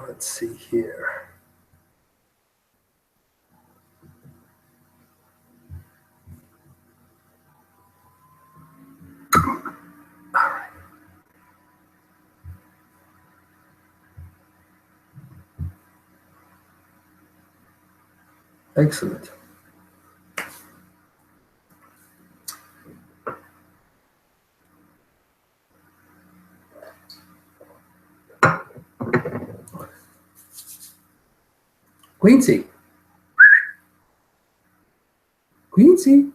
let's see here. All right. Excellent. Quincy. Quincy.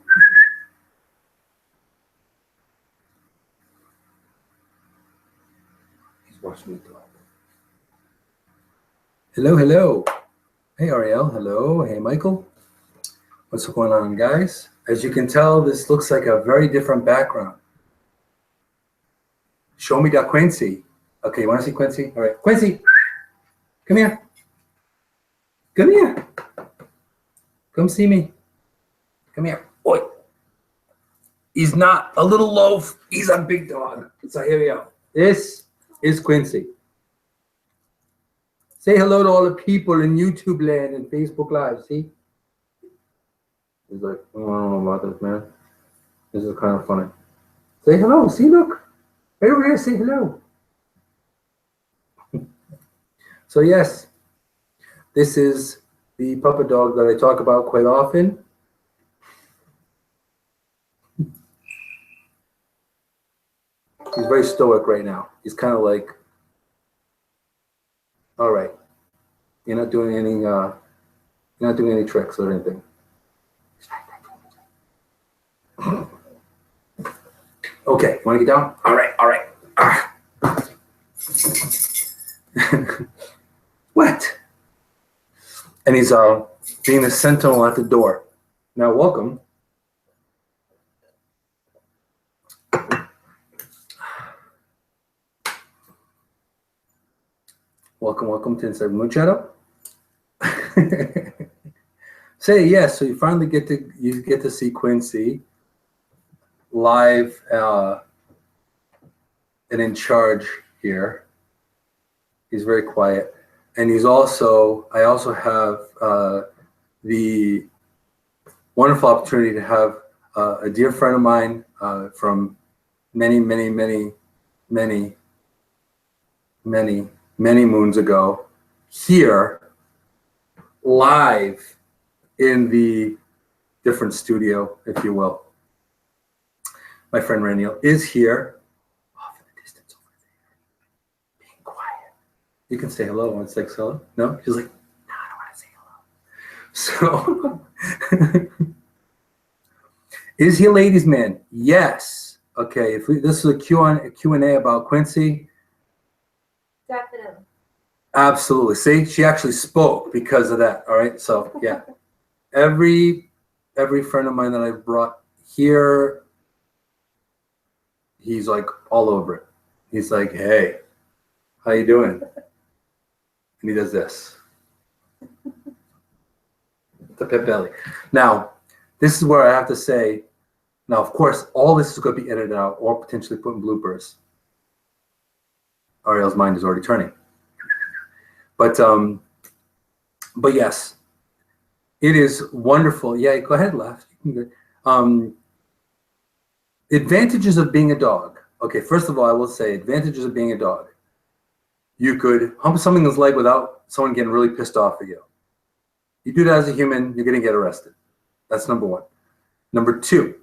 He's watching me talk. Hello, hello. Hey, Ariel. Hello. Hey, Michael. What's going on, guys? As you can tell, this looks like a very different background. Show me that Quincy. Okay, you want to see Quincy? All right. Quincy, come here. Come here. Come see me. Come here. Oi. He's not a little loaf. He's a big dog. So here we go. This is Quincy. Say hello to all the people in YouTube land and Facebook Live. See? He's like, oh, I don't know about this, man. This is kind of funny. Say hello. See, look. Right over here, say hello. So, yes, this is the puppet dog that I talk about quite often. He's very stoic right now. He's kind of like, all right, you're not doing any tricks or anything. Okay, want to get down? All right, all right. What? And he's being a sentinel at the door. Now, welcome. Welcome to Inside Moonshadow. Say yes. So you finally get to see Quincy live and in charge here. He's very quiet, and I also have the wonderful opportunity to have a dear friend of mine from many moons ago here live in the different studio, if you will. My friend Raniel is here off in the distance over there, being quiet. You can say hello. Want to say hello? No? She's like, no, I don't want to say hello. So, is he a ladies' man? Yes. Okay, this is a Q&A about Quincy. Definitely. Absolutely. See, she actually spoke because of that. All right. So yeah, every friend of mine that I've brought here, he's like all over it. He's like, hey, how you doing? And he does this. The pit belly. Now, this is where I have to say, now, of course, all this is going to be edited out or potentially put in bloopers. Ariel's mind is already turning. But yes, it is wonderful. Yeah, go ahead, laugh. Advantages of being a dog. Okay, first of all, I will say advantages of being a dog. You could hump something's leg without someone getting really pissed off at you. You do that as a human, you're going to get arrested. That's number one. Number two,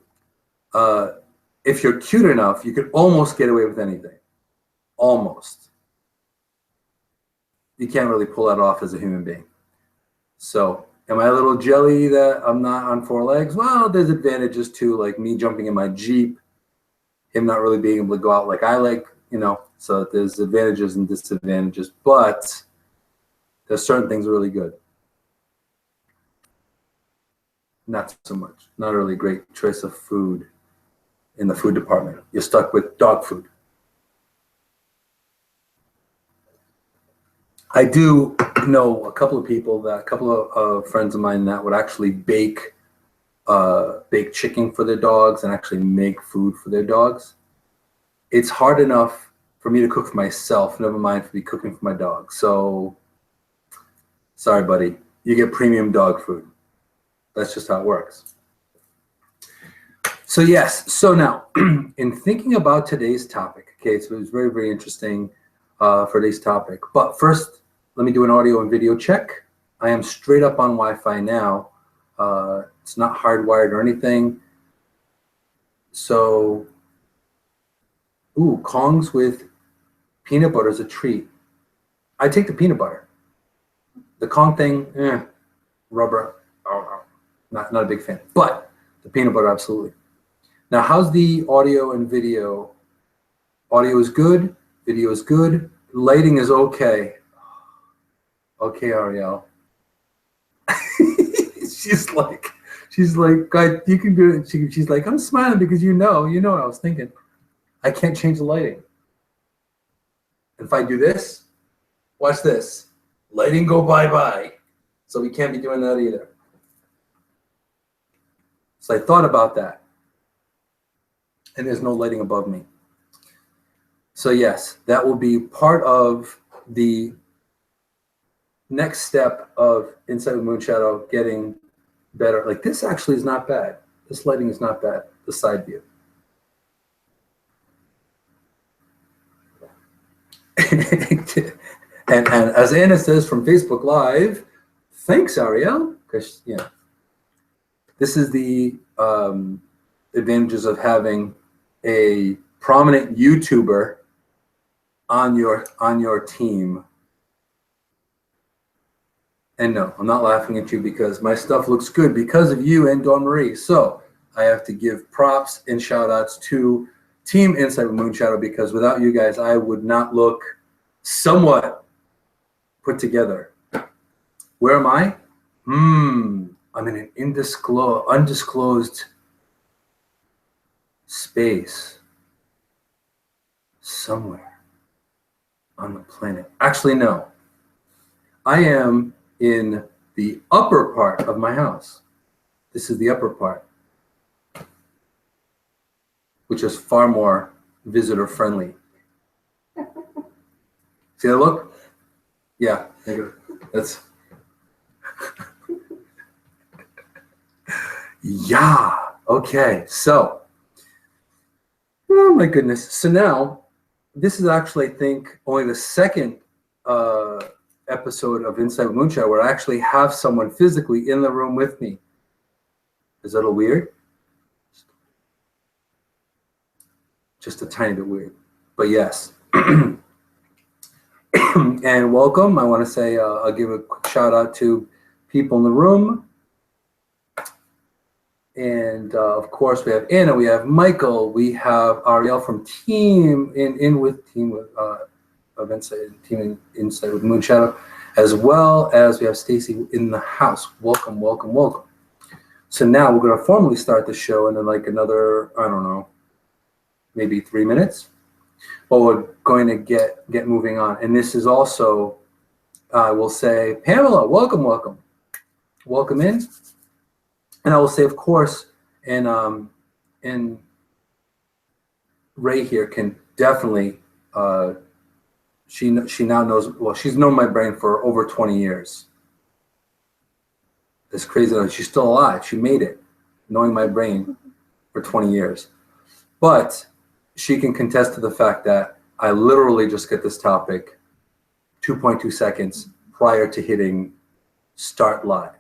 if you're cute enough, you could almost get away with anything. Almost. You can't really pull that off as a human being. So, am I a little jelly that I'm not on four legs? Well, there's advantages too, like me jumping in my Jeep, him not really being able to go out like I like, so there's advantages and disadvantages, but there's certain things really good. Not so much. Not a really great choice of food in the food department. You're stuck with dog food. I do know a couple of friends of mine that would actually bake chicken for their dogs and actually make food for their dogs. It's hard enough for me to cook for myself, never mind for me cooking for my dog. So Sorry, buddy. You get premium dog food. That's just how it works. So yes, so now in thinking about today's topic, okay, so it was very, very interesting for today's topic. But first, let me do an audio and video check. I am straight up on Wi-Fi now. It's not hardwired or anything. So, ooh, Kongs with peanut butter is a treat. I take the peanut butter. The Kong thing, rubber, not a big fan. But the peanut butter, absolutely. Now, how's the audio and video? Audio is good, video is good, lighting is okay. Okay, Ariel. she's like, God, you can do it. She's like, I'm smiling because you know what I was thinking. I can't change the lighting. And if I do this, watch this. Lighting go bye-bye. So we can't be doing that either. So I thought about that. And there's no lighting above me. So yes, that will be part of the next step of Insight with Moonshadow getting better. Like this actually is not bad. This lighting is not bad, the side view. and as Anna says from Facebook Live, thanks, Ariel. Because, this is the advantages of having a prominent YouTuber on your team. And no, I'm not laughing at you because my stuff looks good because of you and Dawn Marie. So I have to give props and shout outs to Team Insight with Moonshadow because without you guys, I would not look somewhat put together. Where am I? I'm in an undisclosed space somewhere on the planet. Actually, no. I am in the upper part of my house. This is the upper part, which is far more visitor friendly. See that look? Yeah, that's yeah. Okay, so oh my goodness. So now this is actually, I think, only the second episode of Insight with Moonshadow where I actually have someone physically in the room with me. Is that a little weird? Just a tiny bit weird, but yes. And welcome. I want to say I'll give a quick shout out to people in the room. And of course, we have Anna, we have Michael, we have Ariel from Team of Insight, Team Insight with Moonshadow, as well as we have Stacy in the house. Welcome, welcome, welcome. So now we're going to formally start the show, and then like another, I don't know, maybe 3 minutes. But we're going to get moving on. And this is also, I will say, Pamela, welcome, welcome. Welcome in. And I will say, of course, and Ray here can definitely, she now knows, well, she's known my brain for over 20 years. It's crazy that she's still alive. She made it, knowing my brain for 20 years. But she can contest to the fact that I literally just get this topic 2.2 seconds prior to hitting start live.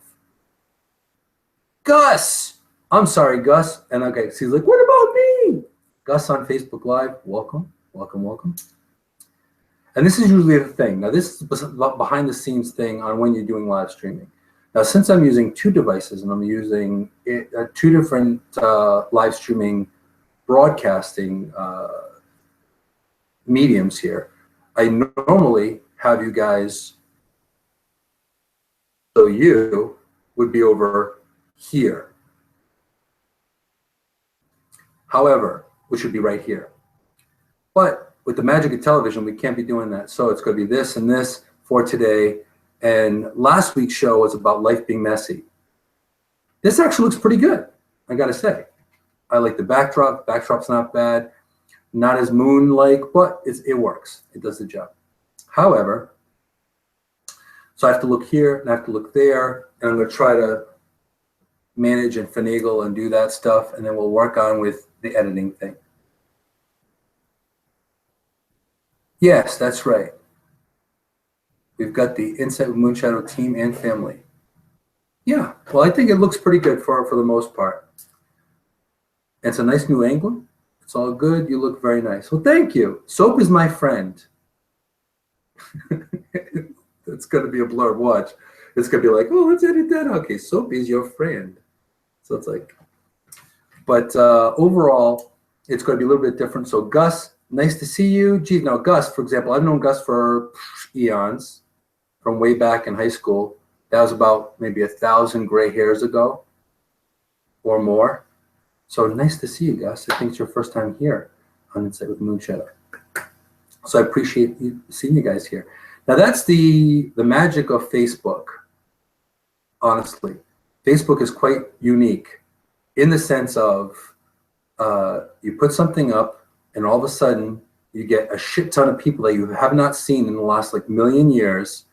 Gus! I'm sorry, Gus. And okay, so he's like, what about me? Gus on Facebook Live, welcome, welcome, welcome. And this is usually the thing. Now, this is behind the scenes thing on when you're doing live streaming. Now, since I'm using two devices and I'm using two different live streaming broadcasting mediums here, I normally have you guys, so you would be over here. However, we should be right here. But with the magic of television, we can't be doing that. So it's going to be this and this for today. And last week's show was about life being messy. This actually looks pretty good, I got to say. I like the backdrop. Backdrop's not bad. Not as moon-like, but it works. It does the job. However, So I have to look here and I have to look there, and I'm going to try to manage and finagle and do that stuff, and then we'll work on with the editing thing. Yes, that's right. We've got the Insight with Moonshadow team and family. Yeah, well, I think it looks pretty good for the most part. It's a nice new angle. It's all good. You look very nice. Well, thank you. Soap is my friend. It's going to be a blurb. Watch. It's going to be like, oh, let's edit that. Okay, Soap is your friend. So it's like, but overall, it's going to be a little bit different. So Gus, nice to see you. Geez, now Gus, for example, I've known Gus for eons, from way back in high school. That was about maybe 1,000 gray hairs ago or more. So nice to see you, Gus. I think it's your first time here on Insight with Moonshadow. So I appreciate seeing you guys here. Now that's the magic of Facebook, honestly. Facebook is quite unique in the sense of you put something up and all of a sudden you get a shit ton of people that you have not seen in the last like million years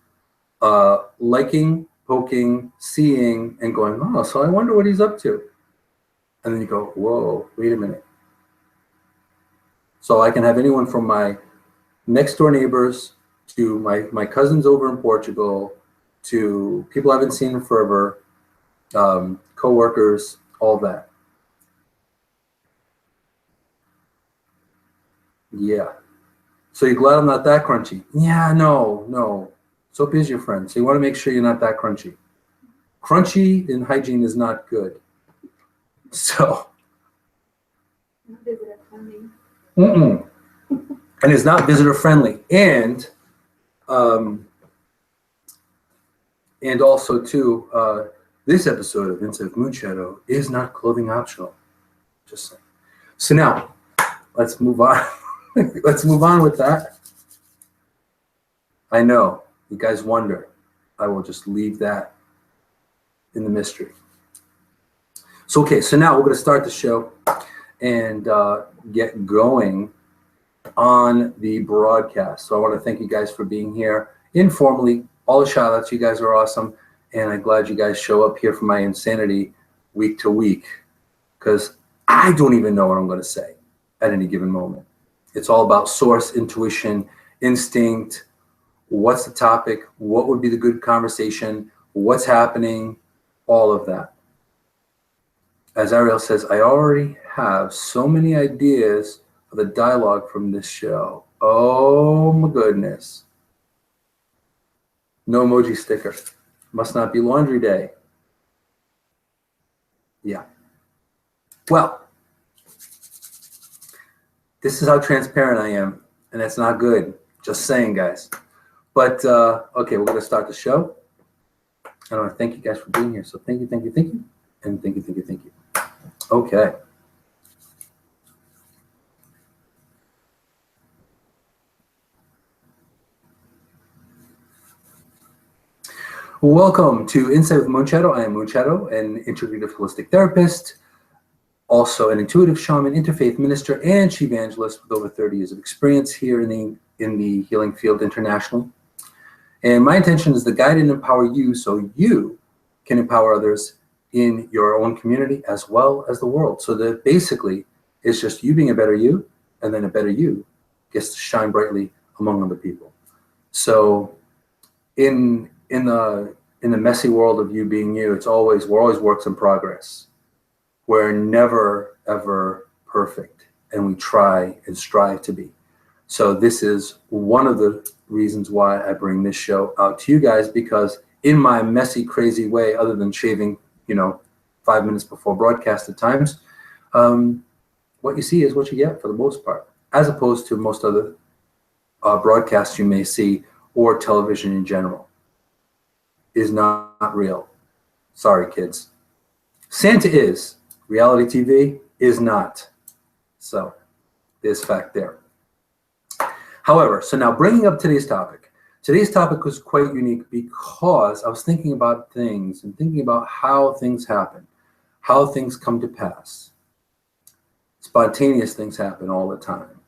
liking, poking, seeing, and going, oh, so I wonder what he's up to. And then you go, whoa, wait a minute. So I can have anyone from my next door neighbors to my cousins over in Portugal to people I haven't seen in forever, co-workers, all that. Yeah. So you're glad I'm not that crunchy? Yeah, no. Soap is your friend. So you want to make sure you're not that crunchy. Crunchy in hygiene is not good. So. Visitor friendly. And it's not visitor friendly. And also too, this episode of Insight with Moonshadow is not clothing optional. Just saying. So now, let's move on. Let's move on with that. I know you guys wonder. I will just leave that in the mystery. So okay, so now we're going to start the show and get going on the broadcast. So I want to thank you guys for being here informally. All the shout outs, you guys are awesome. And I'm glad you guys show up here for my insanity week to week, because I don't even know what I'm going to say at any given moment. It's all about source, intuition, instinct. What's the topic? What would be the good conversation? What's happening? All of that. As Ariel says, I already have so many ideas of the dialogue from this show. Oh my goodness. No emoji sticker. Must not be laundry day. Yeah. Well, this is how transparent I am, and that's not good. Just saying, guys. But, okay, we're going to start the show. I want to thank you guys for being here. So thank you, and thank you. Okay. Welcome to Insight with Moonshadow. I am Moonshadow, an integrative holistic therapist, also an intuitive shaman, interfaith minister, and chief evangelist with over 30 years of experience here in the healing field internationally. And my intention is to guide and empower you so you can empower others in your own community as well as the world. So that basically it's just you being a better you, and then a better you gets to shine brightly among other people. So in the messy world of you being you, we're always works in progress. We're never ever perfect, and we try and strive to be. So this is one of the reasons why I bring this show out to you guys, because in my messy, crazy way, other than shaving, 5 minutes before broadcast at times, what you see is what you get for the most part, as opposed to most other broadcasts you may see, or television in general, is not real. Sorry, kids. Santa is. Reality TV is not. So there's fact there. However, so now bringing up today's topic. Today's topic was quite unique because I was thinking about things and thinking about how things happen, how things come to pass. Spontaneous things happen all the time.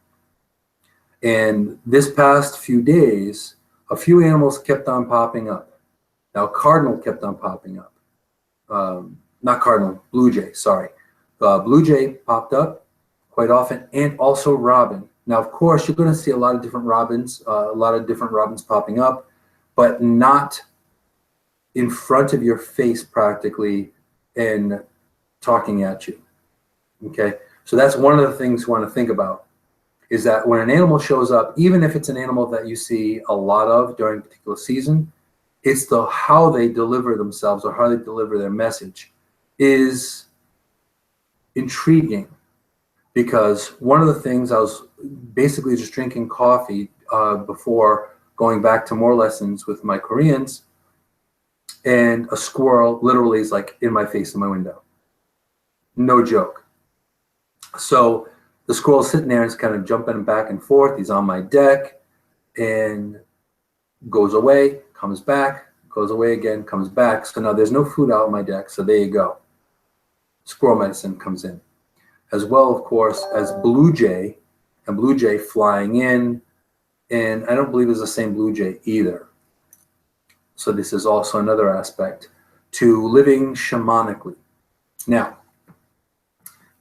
And this past few days, a few animals kept on popping up. Now, cardinal kept on popping up. Not cardinal, blue jay, sorry. Blue jay popped up quite often, and also robin. Now, of course, you're going to see a lot of different robins popping up, but not in front of your face practically and talking at you. Okay, so that's one of the things you want to think about, is that when an animal shows up, even if it's an animal that you see a lot of during a particular season, it's the how they deliver themselves or how they deliver their message is intriguing. Because one of the things, I was basically just drinking coffee before going back to more lessons with my Koreans, and a squirrel literally is like in my face in my window. No joke. So the squirrel's sitting there and is kind of jumping back and forth. He's on my deck and goes away, comes back, goes away again, comes back. So now there's no food out on my deck. So there you go. Squirrel medicine comes in. As well, of course, as blue jay, and blue jay flying in. And I don't believe it's the same blue jay either. So this is also another aspect to living shamanically. Now,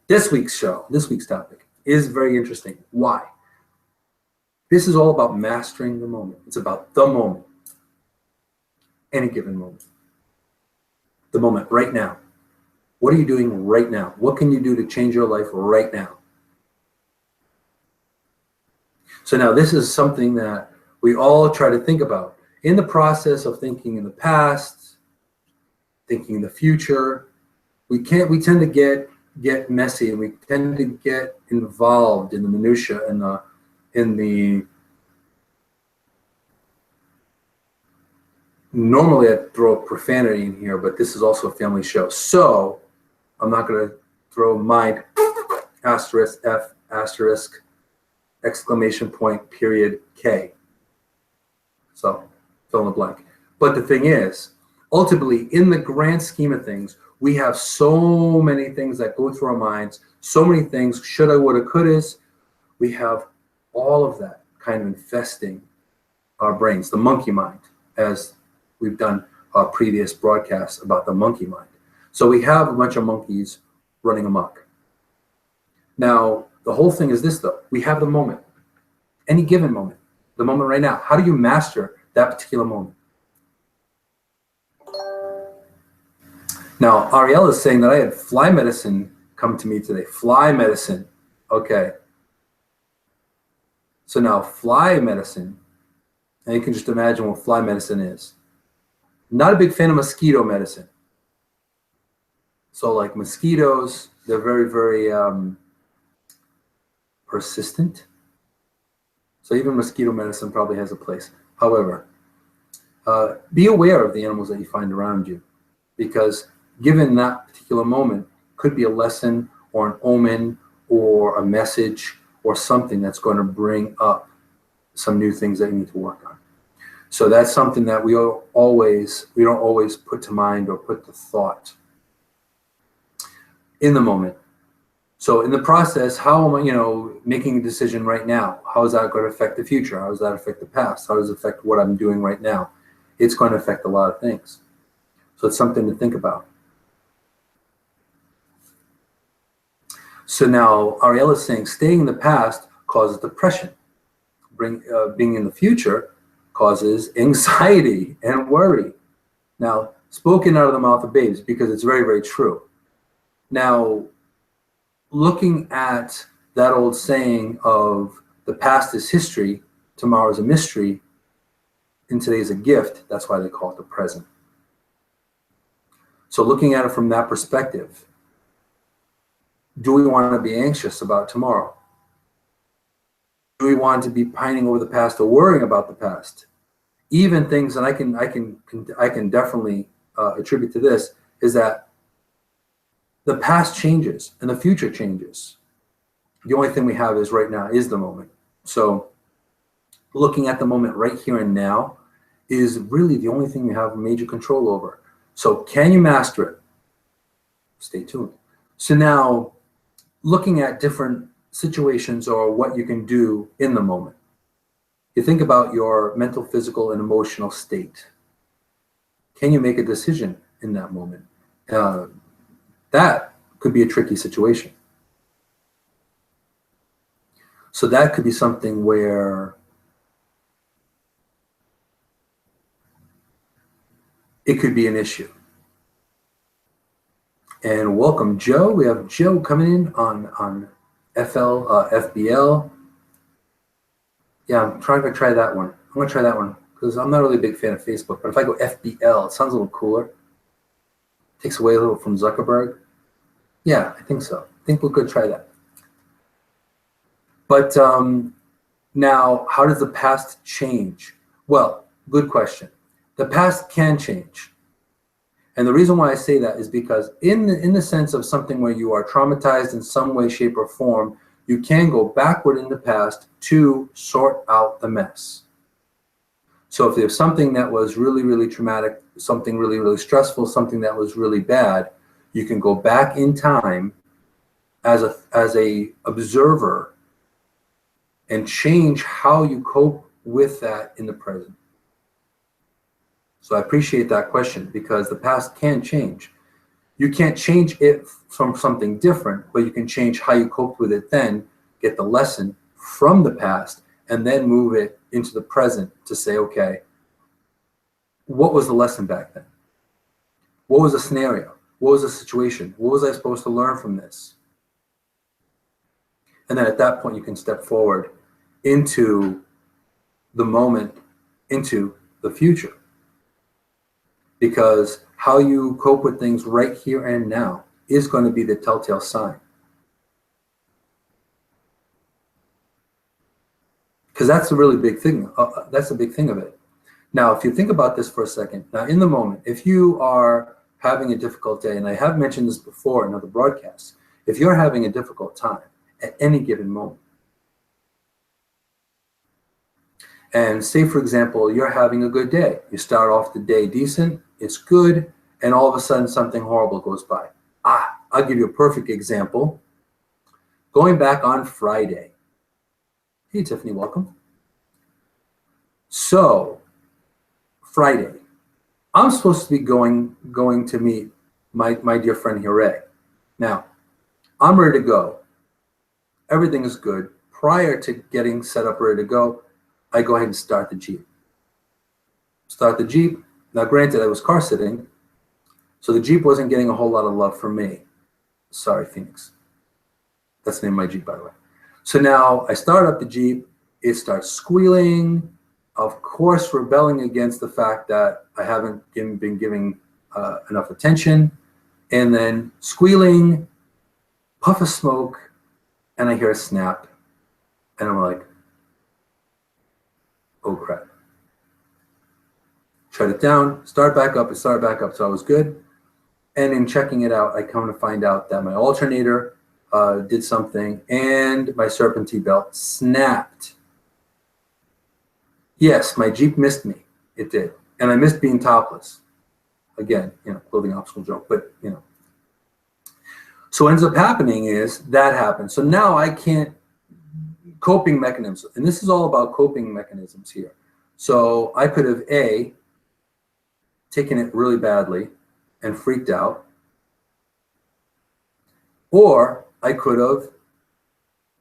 this week's topic is very interesting. Why? This is all about mastering the moment. It's about the moment. Any given moment. The moment right now. What are you doing right now? What can you do to change your life right now? So now this is something that we all try to think about. In the process of thinking in the past, thinking in the future, we tend to get messy, and we tend to get involved in the minutia and normally I'd throw profanity in here, but this is also a family show. So I'm not going to throw mind asterisk F asterisk exclamation point period K. So fill in the blank. But the thing is, ultimately, in the grand scheme of things, we have so many things that go through our minds, so many things, shoulda, woulda, couldas. We have all of that kind of infesting our brains, the monkey mind, as we've done previous broadcasts about the monkey mind. So we have a bunch of monkeys running amok. Now, the whole thing is this, though. We have the moment, any given moment, the moment right now. How do you master that particular moment? Now, Ariel is saying that I had fly medicine come to me today. Fly medicine. Okay. So now fly medicine, and you can just imagine what fly medicine is. Not a big fan of mosquito medicine. So like mosquitoes, they're very, very persistent. So even mosquito medicine probably has a place. However, be aware of the animals that you find around you, because given that particular moment could be a lesson or an omen or a message or something that's going to bring up some new things that you need to work on. So that's something that we don't always put to mind or put to thought in the moment. So in the process, how am I, making a decision right now? How is that going to affect the future? How does that affect the past? How does it affect what I'm doing right now? It's going to affect a lot of things. So it's something to think about. So now Ariel is saying staying in the past causes depression. Being in the future causes anxiety and worry. Now, spoken out of the mouth of babes, because it's very, very true. Now, looking at that old saying of the past is history, tomorrow is a mystery, and today is a gift, that's why they call it the present. So looking at it from that perspective, do we want to be anxious about tomorrow? Do we want to be pining over the past or worrying about the past? Even things, and I can definitely attribute to this, is that the past changes and the future changes. The only thing we have is right now is the moment. So looking at the moment right here and now is really the only thing we have major control over. So can you master it? Stay tuned. So now looking at different situations or what you can do in the moment. You think about your mental, physical, and emotional state. Can you make a decision in that moment? That could be a tricky situation. So that could be something where it could be an issue. And welcome, Joe. We have Joe coming in on FBL. Yeah, I'm trying to try that one. I'm going to try that one because I'm not really a big fan of Facebook. But if I go FBL, it sounds a little cooler. Takes away a little from Zuckerberg. Yeah, I think so. I think we could try that. But now, how does the past change? Well, good question. The past can change. And the reason why I say that is because in the sense of something where you are traumatized in some way, shape, or form, you can go backward in the past to sort out the mess. So if there's something that was really, really traumatic, something really, really stressful, something that was really bad, you can go back in time as a observer and change how you cope with that in the present. So I appreciate that question because the past can change. You can't change it from something different, but you can change how you coped with it then, get the lesson from the past, and then move it into the present to say, okay, what was the lesson back then? What was the scenario? What was the situation? What was I supposed to learn from this? And then at that point, you can step forward into the moment, into the future. Because how you cope with things right here and now is going to be the telltale sign. Because that's a really big thing. That's a big thing of it. Now, if you think about this for a second, now in the moment, if you are having a difficult day, and I have mentioned this before in other broadcasts, if you're having a difficult time at any given moment, and say, for example, you're having a good day. You start off the day decent, it's good, and all of a sudden something horrible goes by. I'll give you a perfect example. Going back on Friday. Hey, Tiffany, welcome. So, Friday, I'm supposed to be going to meet my dear friend Hire. Now, I'm ready to go. Everything is good. Prior to getting set up ready to go, I go ahead and start the Jeep. Start the Jeep. Now, granted, I was car sitting, so the Jeep wasn't getting a whole lot of love from me. Sorry, Phoenix. That's the name of my Jeep, by the way. So now I start up the Jeep. It starts squealing, of course, rebelling against the fact that I haven't been giving enough attention. And then squealing, puff of smoke, and I hear a snap. And I'm like, oh crap. Shut it down, start back up, it started back up, so I was good. And in checking it out, I come to find out that my alternator did something and my serpentine belt snapped. Yes, my Jeep missed me, it did. And I missed being topless. Again, clothing obstacle joke, but So what ends up happening is that happens. So now I can't, coping mechanisms, and this is all about coping mechanisms here. So I could have taken it really badly and freaked out, or I could have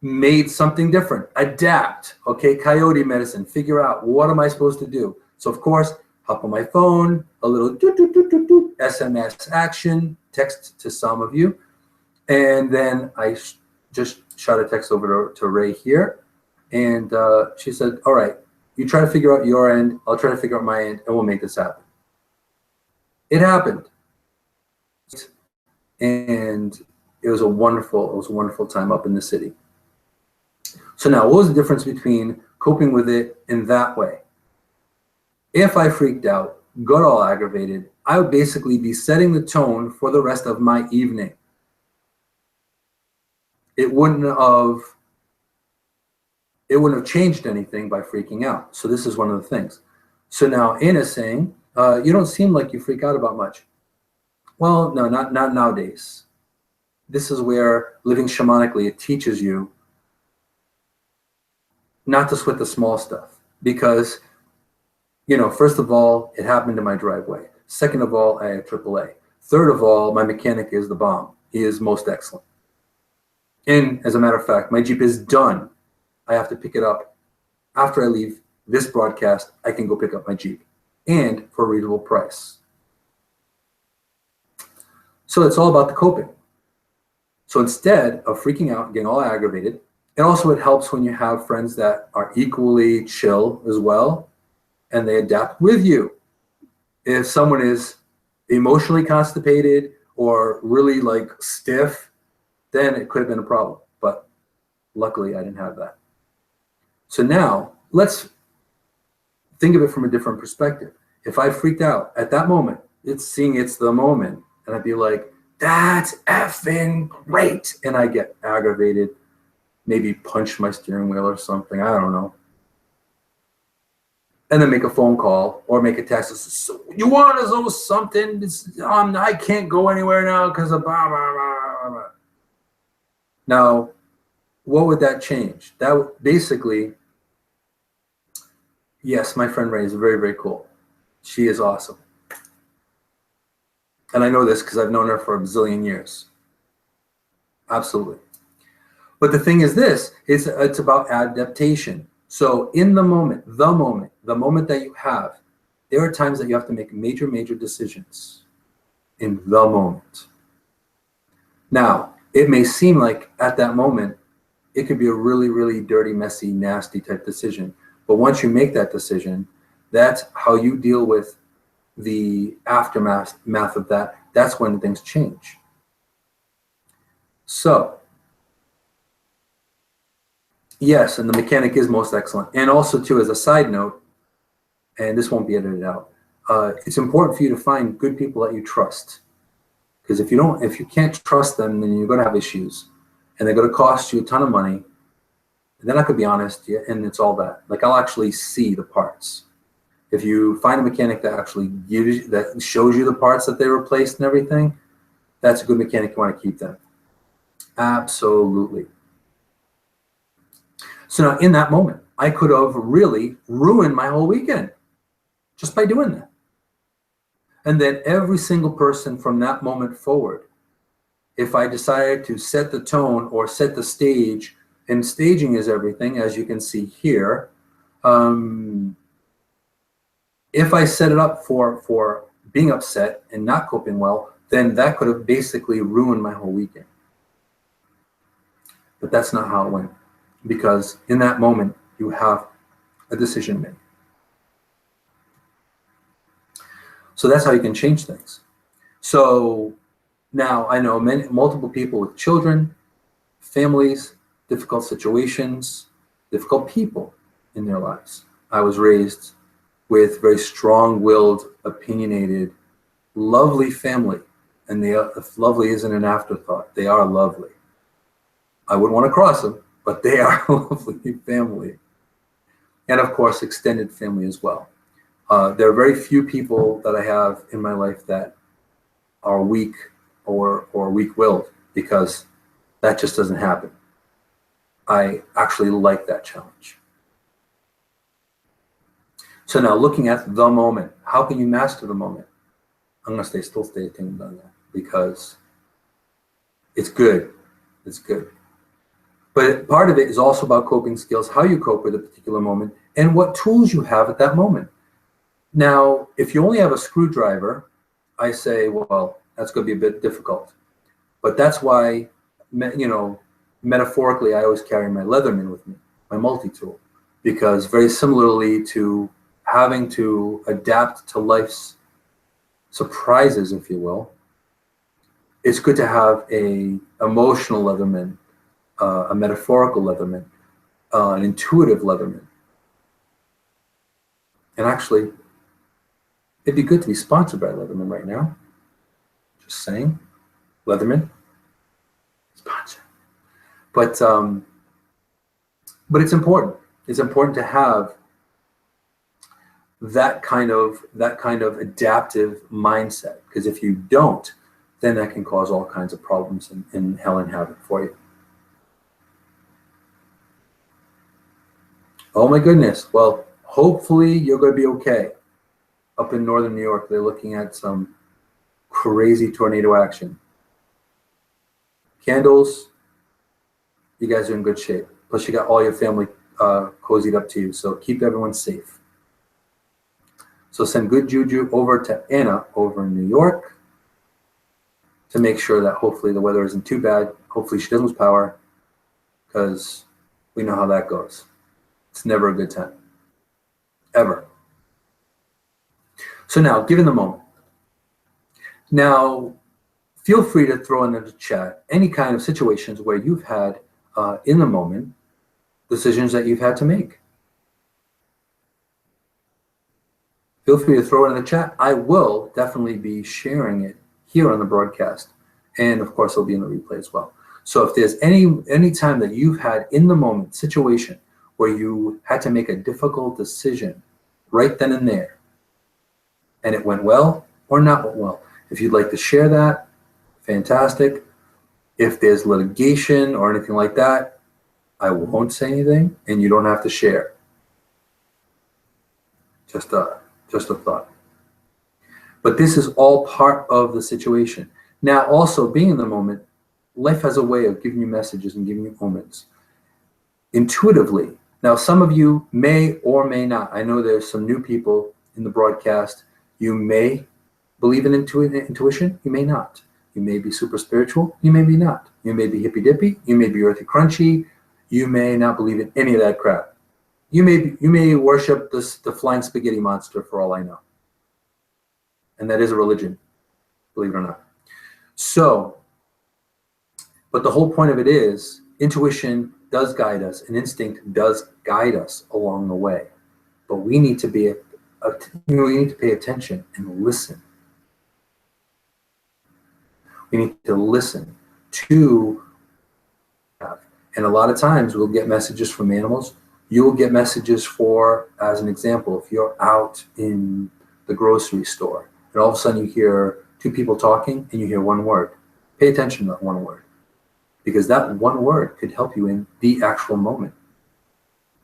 made something different, adapt, okay, coyote medicine, figure out what am I supposed to do. So of course, hop on my phone, a little SMS action, text to some of you, and then I just shot a text over to Ray here, and she said, all right, you try to figure out your end, I'll try to figure out my end, and we'll make this happen. It happened. And it was a wonderful time up in the city. So now, what was the difference between coping with it in that way? If I freaked out, got all aggravated, I would basically be setting the tone for the rest of my evening. It wouldn't have changed anything by freaking out. So this is one of the things. So now Anna's saying, you don't seem like you freak out about much. Well, no, not nowadays. This is where living shamanically, it teaches you not to sweat the small stuff, because, first of all, it happened in my driveway. Second of all, I have AAA. Third of all, my mechanic is the bomb. He is most excellent. And as a matter of fact, my Jeep is done. I have to pick it up. After I leave this broadcast, I can go pick up my Jeep, and for a reasonable price. So it's all about the coping. So instead of freaking out and getting all aggravated, and also it helps when you have friends that are equally chill as well, and they adapt with you. If someone is emotionally constipated or really like stiff, then it could have been a problem. But luckily I didn't have that. So now let's think of it from a different perspective. If I freaked out at that moment, it's the moment, and I'd be like, that's effing great. And I get aggravated, maybe punch my steering wheel or something. I don't know. And then make a phone call or make a text that says, so you want to know something? I can't go anywhere now because of blah, blah, blah, blah. Now, what would that change? That would basically, yes, my friend Ray is very, very cool. She is awesome. And I know this because I've known her for a bazillion years. Absolutely. But the thing is this, it's about adaptation. So in the moment that you have, there are times that you have to make major, major decisions in the moment. Now, it may seem like at that moment, it could be a really, really dirty, messy, nasty type decision. But once you make that decision, that's how you deal with the aftermath of that. That's when things change. So, yes, and the mechanic is most excellent. And also, too, as a side note, and this won't be edited out, it's important for you to find good people that you trust. Because if you can't trust them, then you're going to have issues, and they're going to cost you a ton of money. And then I could be honest, and it's all that. Like, I'll actually see the parts. If you find a mechanic that actually shows you the parts that they replaced and everything, that's a good mechanic. You want to keep them. Absolutely. So now in that moment, I could have really ruined my whole weekend just by doing that. And then every single person from that moment forward, if I decided to set the tone or set the stage, and staging is everything, as you can see here, if I set it up for being upset and not coping well, then that could have basically ruined my whole weekend. But that's not how it went, because in that moment, you have a decision to make. So that's how you can change things. So now I know multiple people with children, families, difficult situations, difficult people in their lives. I was raised with very strong-willed, opinionated, lovely family. And lovely isn't an afterthought. They are lovely. I wouldn't want to cross them, but they are a lovely family. And of course, extended family as well. There are very few people that I have in my life that are weak or weak-willed, because that just doesn't happen. I actually like that challenge. So now looking at the moment, how can you master the moment? I'm going to still stay tuned on that, because it's good. It's good. But part of it is also about coping skills, how you cope with a particular moment, and what tools you have at that moment. Now, if you only have a screwdriver, I say, well, that's going to be a bit difficult. But that's why, metaphorically, I always carry my Leatherman with me, my multi-tool, because very similarly to having to adapt to life's surprises, if you will, it's good to have a emotional Leatherman, a metaphorical Leatherman, an intuitive Leatherman. And actually, it'd be good to be sponsored by Leatherman right now. Just saying. Leatherman, sponsor. But it's important. It's important to have that kind of adaptive mindset, because if you don't, then that can cause all kinds of problems and hell and havoc for you. Oh my goodness. Well, hopefully you're going to be okay. up in northern New York, they're looking at some crazy tornado action. Candles, you guys are in good shape. Plus, you got all your family cozied up to you, so keep everyone safe. So send good juju over to Anna over in New York to make sure that hopefully the weather isn't too bad. Hopefully she doesn't lose power, because we know how that goes. It's never a good time, ever. So now, given the moment, now feel free to throw in the chat any kind of situations where you've had, in the moment, decisions that you've had to make. Feel free to throw it in the chat. I will definitely be sharing it here on the broadcast. And of course, it'll be in the replay as well. So if there's any time that you've had in the moment situation where you had to make a difficult decision right then and there, and it went well or not went well, if you'd like to share that, fantastic. If there's litigation or anything like that, I won't say anything, and you don't have to share. Just a thought. But this is all part of the situation. Now, also being in the moment, life has a way of giving you messages and giving you omens intuitively. Now, some of you may or may not. I know there's some new people in the broadcast. You may believe in intuition. You may not. You may be super spiritual. You may be not. You may be hippy dippy. You may be earthy crunchy. You may not believe in any of that crap. You may worship the flying spaghetti monster for all I know. And that is a religion, believe it or not. So, but the whole point of it is intuition does guide us, and instinct does guide us along the way. But we need to pay attention and listen. We need to listen to, and a lot of times we'll get messages from animals. You will get messages for, as an example, if you're out in the grocery store and all of a sudden you hear two people talking and you hear one word, pay attention to that one word, because that one word could help you in the actual moment.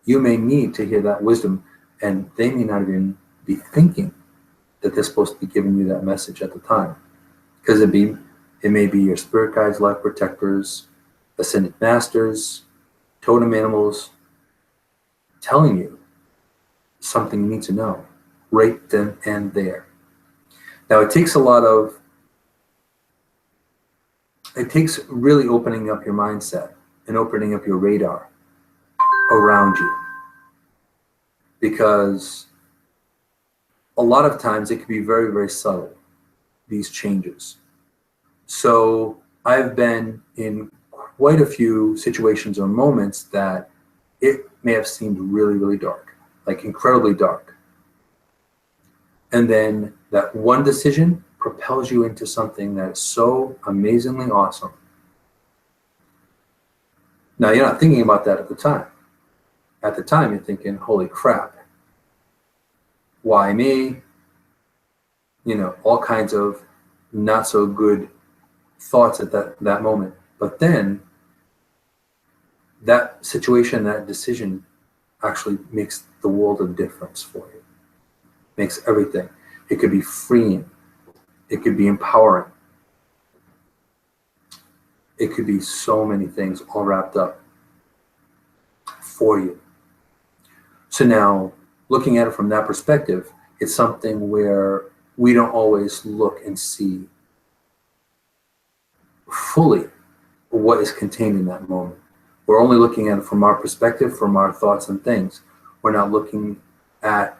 You may need to hear that wisdom, and they may not even be thinking that they're supposed to be giving you that message at the time, because it may be your spirit guides, life protectors, ascended masters, totem animals, telling you something you need to know right then and there. Now, it takes really opening up your mindset and opening up your radar around you, because a lot of times it can be very, very subtle, these changes. So I've been in quite a few situations or moments that it may have seemed really, really dark, like incredibly dark. And then that one decision propels you into something that is so amazingly awesome. Now, you're not thinking about that at the time. At the time, you're thinking, holy crap, why me? You know, all kinds of not so good thoughts at that moment. But then that situation, that decision actually makes the world of difference for you. Makes everything. It could be freeing. It could be empowering. It could be so many things all wrapped up for you. So now, looking at it from that perspective, it's something where we don't always look and see fully what is contained in that moment. We're only looking at it from our perspective, from our thoughts and things. We're not looking at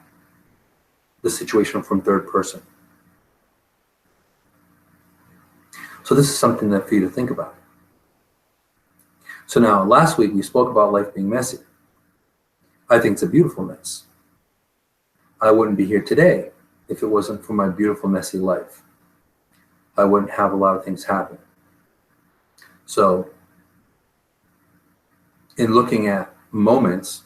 the situation from third person. So this is something that for you to think about. So now, last week we spoke about life being messy. I think it's a beautiful mess. I wouldn't be here today if it wasn't for my beautiful, messy life. I wouldn't have a lot of things happen. So, in looking at moments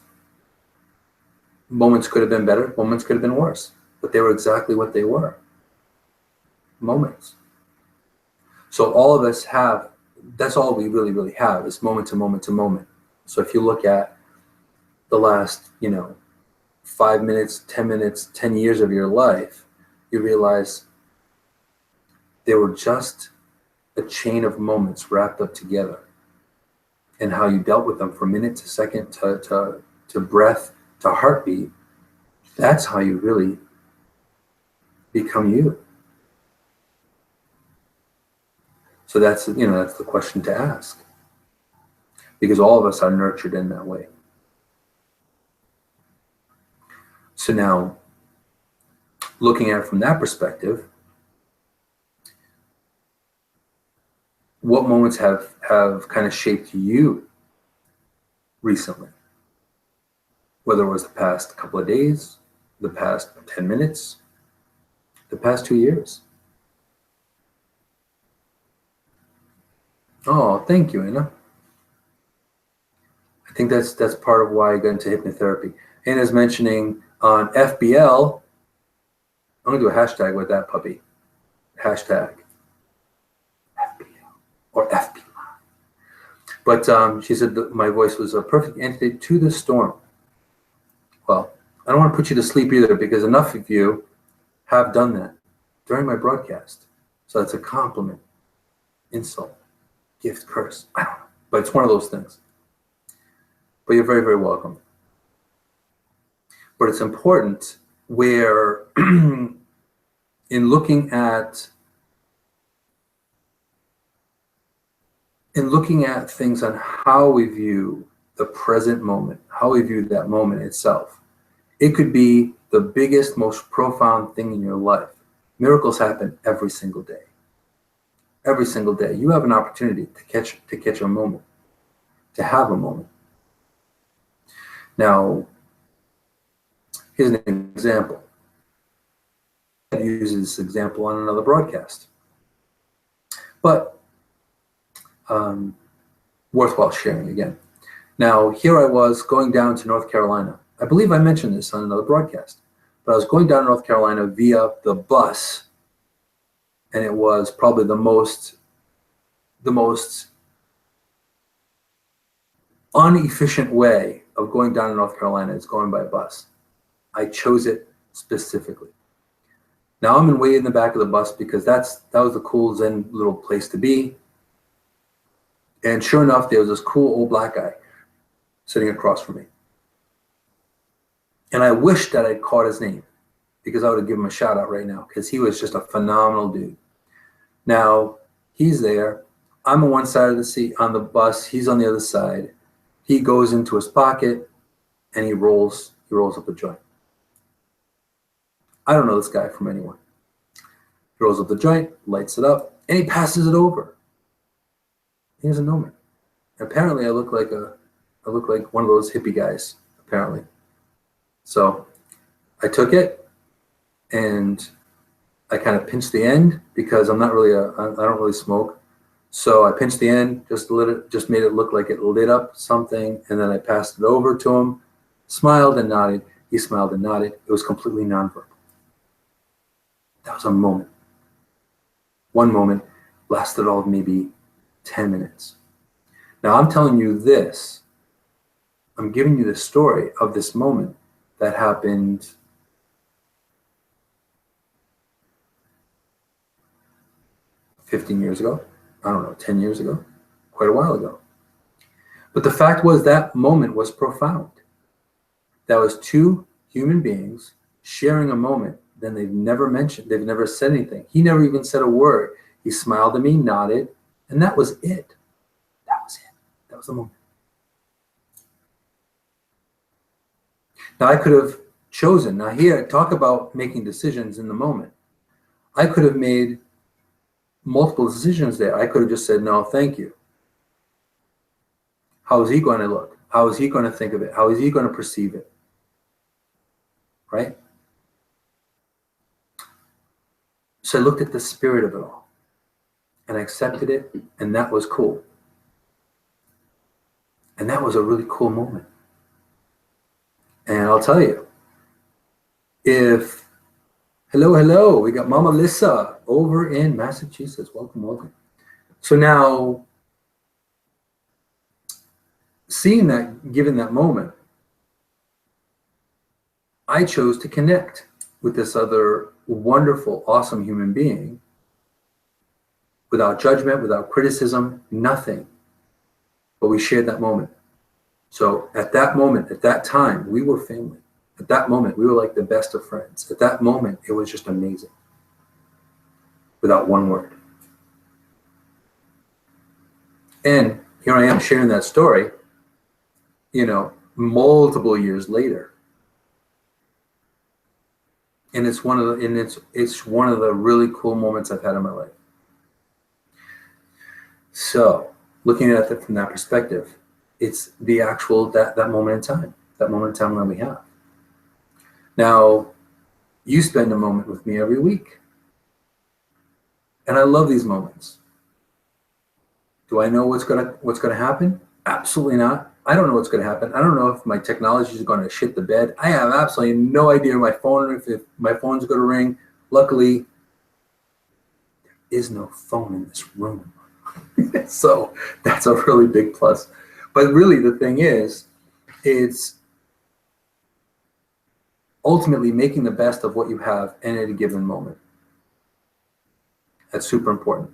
could have been better, moments could have been worse, but they were exactly what they were. Moments. So all of us have, that's all we really, really have, is moment to moment to moment. So if you look at the last, 5 minutes, 10 minutes, 10 years of your life, you realize they were just a chain of moments wrapped up together, and how you dealt with them from minute to second to breath to heartbeat. That's how you really become you. So that's the question to ask, because all of us are nurtured in that way. So now, looking at it from that perspective, what moments have kind of shaped you recently? Whether it was the past couple of days, the past 10 minutes, the past 2 years. Oh, thank you, Anna. I think that's part of why I got into hypnotherapy. Anna's mentioning on FBL, I'm gonna do a hashtag with that puppy. Hashtag FBL or FB. But she said that my voice was a perfect antidote to the storm. Well, I don't want to put you to sleep either, because enough of you have done that during my broadcast. So it's a compliment, insult, gift, curse. I don't know. But it's one of those things. But you're very, very welcome. But it's important where in looking at things on how we view the present moment, how we view that moment itself. It could be the biggest, most profound thing in your life. Miracles happen every single day. Every single day. You have an opportunity to catch a moment, to have a moment. Now, here's an example. I use this example on another broadcast. But worthwhile sharing again. Now, here I was going down to North Carolina. I believe I mentioned this on another broadcast, but I was going down to North Carolina via the bus, and it was probably the most inefficient way of going down to North Carolina is going by bus. I chose it specifically. Now I'm way in the back of the bus because that was the cool Zen little place to be. And sure enough, there was this cool old black guy sitting across from me. And I wished that I'd caught his name, because I would have given him a shout out right now, because he was just a phenomenal dude. Now, he's there. I'm on one side of the seat on the bus. He's on the other side. He goes into his pocket and he rolls up a joint. I don't know this guy from anyone. He rolls up the joint, lights it up, and he passes it over. He doesn't know me. Apparently, I look like one of those hippie guys, apparently. So I took it and I kind of pinched the end, because I'm not really I don't really smoke. So I pinched the end, just made it look like it lit up something, and then I passed it over to him, smiled and nodded. He smiled and nodded. It was completely nonverbal. That was a moment. One moment lasted all of maybe 10 minutes. Now I'm telling you this. I'm giving you the story of this moment that happened 15 years ago. I don't know, 10 years ago, quite a while ago. But the fact was that moment was profound. That was two human beings sharing a moment. Then they've never said anything. He never even said a word. He smiled at me, nodded, and that was it. That was it. That was the moment. Now I could have chosen. Now here, talk about making decisions in the moment. I could have made multiple decisions there. I could have just said, no, thank you. How is he going to look? How is he going to think of it? How is he going to perceive it? Right? So I looked at the spirit of it all and I accepted it, and that was cool. And that was a really cool moment. And I'll tell you, hello, we got Mama Lissa over in Massachusetts. Welcome. So now, seeing that, given that moment, I chose to connect with this other wonderful, awesome human being without judgment, without criticism, nothing. But we shared that moment. So at that moment, at that time, we were family. At that moment, we were like the best of friends. At that moment, it was just amazing. Without one word. And here I am sharing that story, multiple years later. And it's one of the really cool moments I've had in my life. So looking at it from that perspective, it's the actual that moment in time that we have. Now, you spend a moment with me every week. And I love these moments. Do I know what's gonna happen? Absolutely not. I don't know what's gonna happen. I don't know if my technology is gonna shit the bed. I have absolutely no idea if my phone's gonna ring. Luckily, there is no phone in this room. So that's a really big plus. But really the thing is, it's ultimately making the best of what you have in a given moment. That's super important.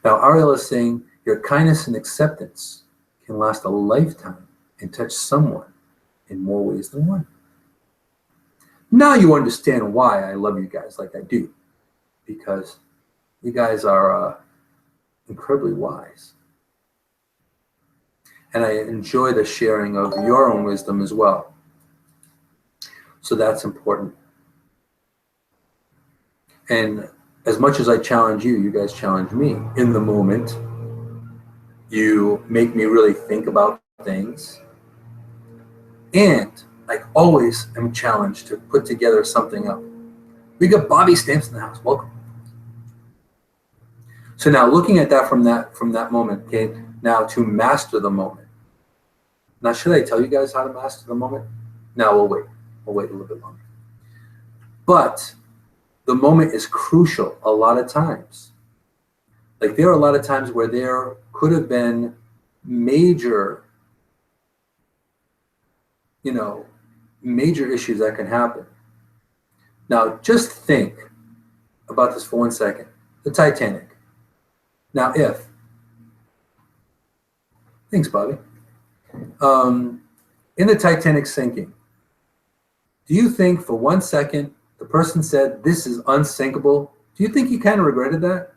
Now, Ariel is saying your kindness and acceptance can last a lifetime and touch someone in more ways than one. Now you understand why I love you guys like I do, because you guys are incredibly wise. And I enjoy the sharing of your own wisdom as well. So that's important. And as much as I challenge you, you guys challenge me in the moment. You make me really think about things. And I always am challenged to put together something up. We got Bobby Stamps in the house. Welcome. So now looking at that from that moment, okay, now to master the moment. Now, should I tell you guys how to master the moment? No, we'll wait. We'll wait a little bit longer. But the moment is crucial a lot of times. Like there are a lot of times where there could have been major issues that can happen. Now, just think about this for 1 second. The Titanic. Now, thanks, Bobby. In the Titanic sinking, do you think for 1 second the person said, "This is unsinkable"? Do you think he kind of regretted that?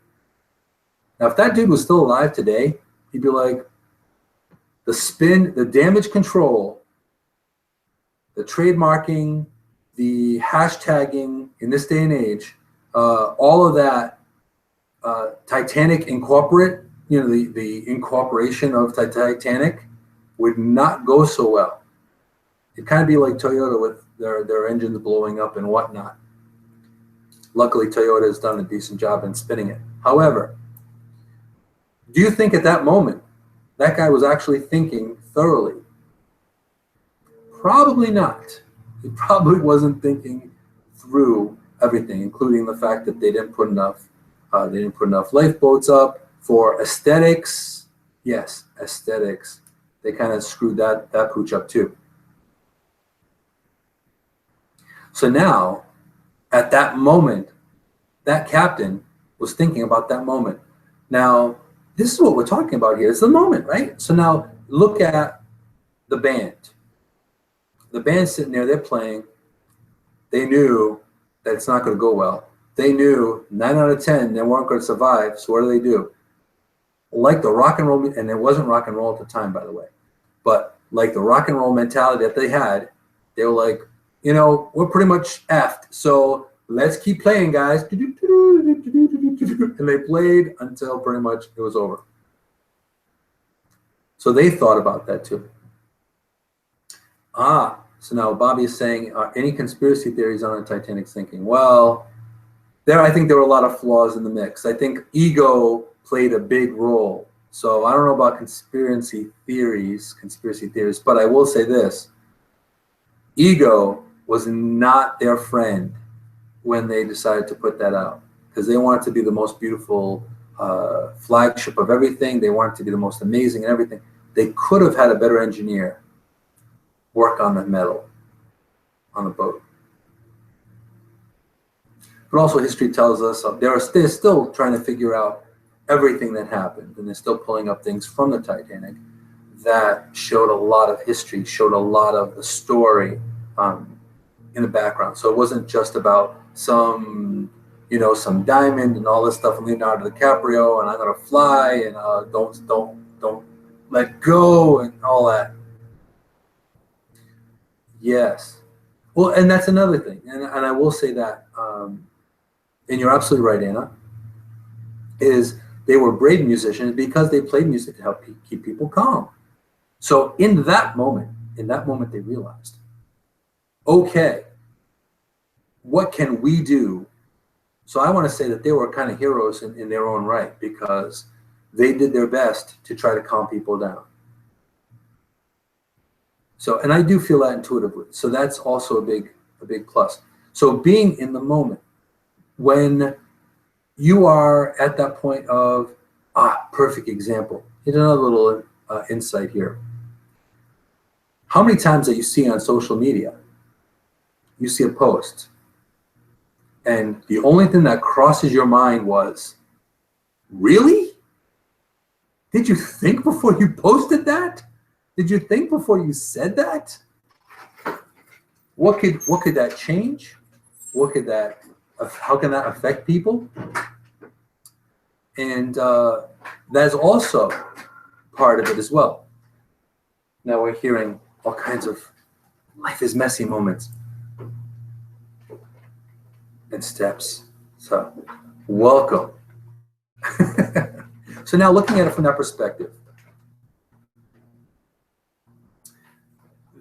Now, if that dude was still alive today, he'd be like, the spin, the damage control, the trademarking, the hashtagging in this day and age, all of that, Titanic Incorporate, the incorporation of Titanic would not go so well. It'd kind of be like Toyota with their engines blowing up and whatnot. Luckily, Toyota has done a decent job in spinning it. However, do you think at that moment that guy was actually thinking thoroughly? Probably not. He probably wasn't thinking through everything, including the fact that they didn't put enough lifeboats up for aesthetics. Yes, aesthetics. They kind of screwed that pooch up too. So now, at that moment, that captain was thinking about that moment. Now, this is what we're talking about here. It's the moment, right? So now look at the band. The band's sitting there, they're playing. They knew that it's not going to go well. They knew 9 out of 10 they weren't going to survive. So what do? Like the rock and roll, and it wasn't rock and roll at the time, by the way, but like the rock and roll mentality that they had, they were like, we're pretty much effed. So let's keep playing, guys. And they played until pretty much it was over. So they thought about that too. So now Bobby is saying, any conspiracy theories on the Titanic sinking? Well, I think there were a lot of flaws in the mix. I think ego played a big role. So I don't know about conspiracy theories, but I will say this. Ego was not their friend when they decided to put that out, because they wanted to be the most beautiful flagship of everything. They wanted to be the most amazing and everything. They could have had a better engineer work on the metal on the boat. But also history tells us they're still trying to figure out everything that happened, and they're still pulling up things from the Titanic that showed a lot of history, showed a lot of the story in the background. So it wasn't just about some diamond and all this stuff from Leonardo DiCaprio and I'm gonna fly and don't let go and all that. Yes. Well, and that's another thing, and I will say that, and you're absolutely right, Anna, is they were brave musicians because they played music to help keep people calm. So in that moment they realized, okay, what can we do? So I want to say that they were kind of heroes in their own right because they did their best to try to calm people down. So, and I do feel that intuitively. So that's also a big plus. So being in the moment when you are at that point of, perfect example. Here's another little insight here. How many times that you see on social media, you see a post, and the only thing that crosses your mind was, really? Did you think before you posted that? Did you think before you said that? What could that change? How can that affect people? And that's also part of it as well. Now we're hearing all kinds of life is messy moments and steps. So welcome. So now looking at it from that perspective,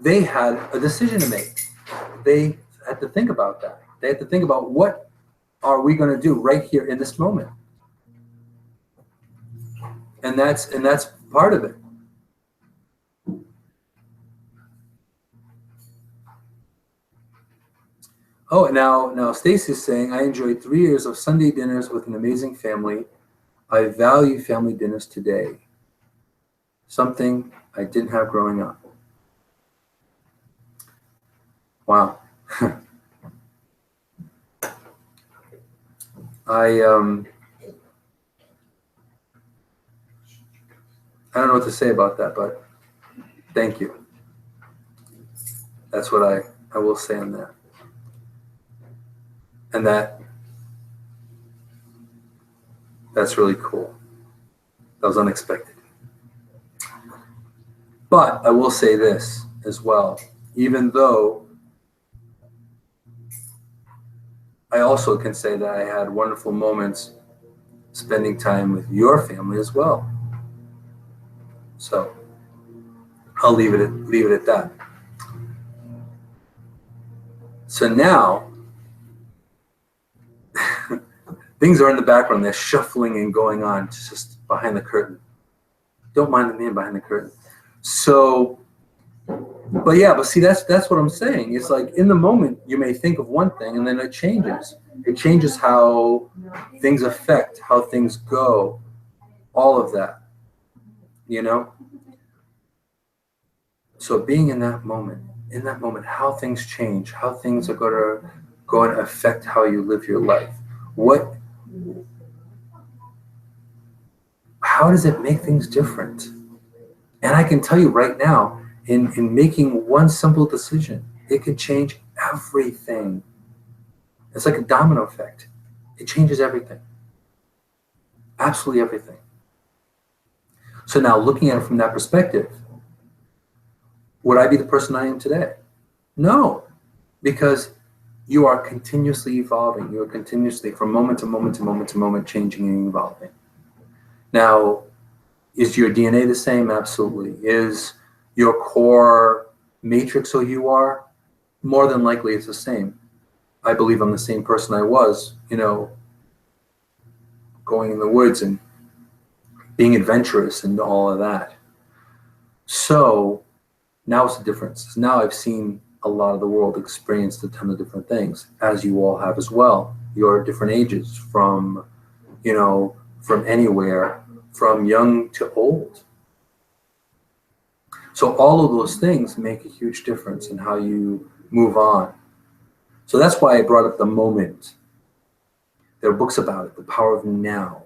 they had a decision to make. They had to think about that. They had to think about, what are we going to do right here in this moment? And that's part of it. Oh, now Stacy's saying, I enjoyed 3 years of Sunday dinners with an amazing family. I value family dinners today. Something I didn't have growing up. Wow. I don't know what to say about that, but thank you. That's what I will say on that. And that's really cool. That was unexpected. But I will say this as well, even though I also can say that I had wonderful moments spending time with your family as well. So I'll leave it at that. So now things are in the background. They're shuffling and going on just behind the curtain. Don't mind the man behind the curtain. So, but see, that's what I'm saying. It's like in the moment you may think of one thing and then it changes. It changes how things affect, how things go, all of that, So being in that moment, how things change, how things are going to affect how you live your life. How does it make things different? And I can tell you right now, in making one simple decision, it could change everything. It's like a domino effect. It changes everything. Absolutely everything. So now looking at it from that perspective, would I be the person I am today? No, because you are continuously evolving. You are continuously, from moment to moment to moment to moment, changing and evolving. Now, is your DNA the same? Absolutely. Is your core matrix who you are? More than likely it's the same. I believe I'm the same person I was, going in the woods and being adventurous and all of that. So now it's the difference. Now I've seen a lot of the world, experienced a ton of different things, as you all have as well. You're different ages, from anywhere, from young to old. So all of those things make a huge difference in how you move on. So that's why I brought up the moment. There are books about it, the power of now.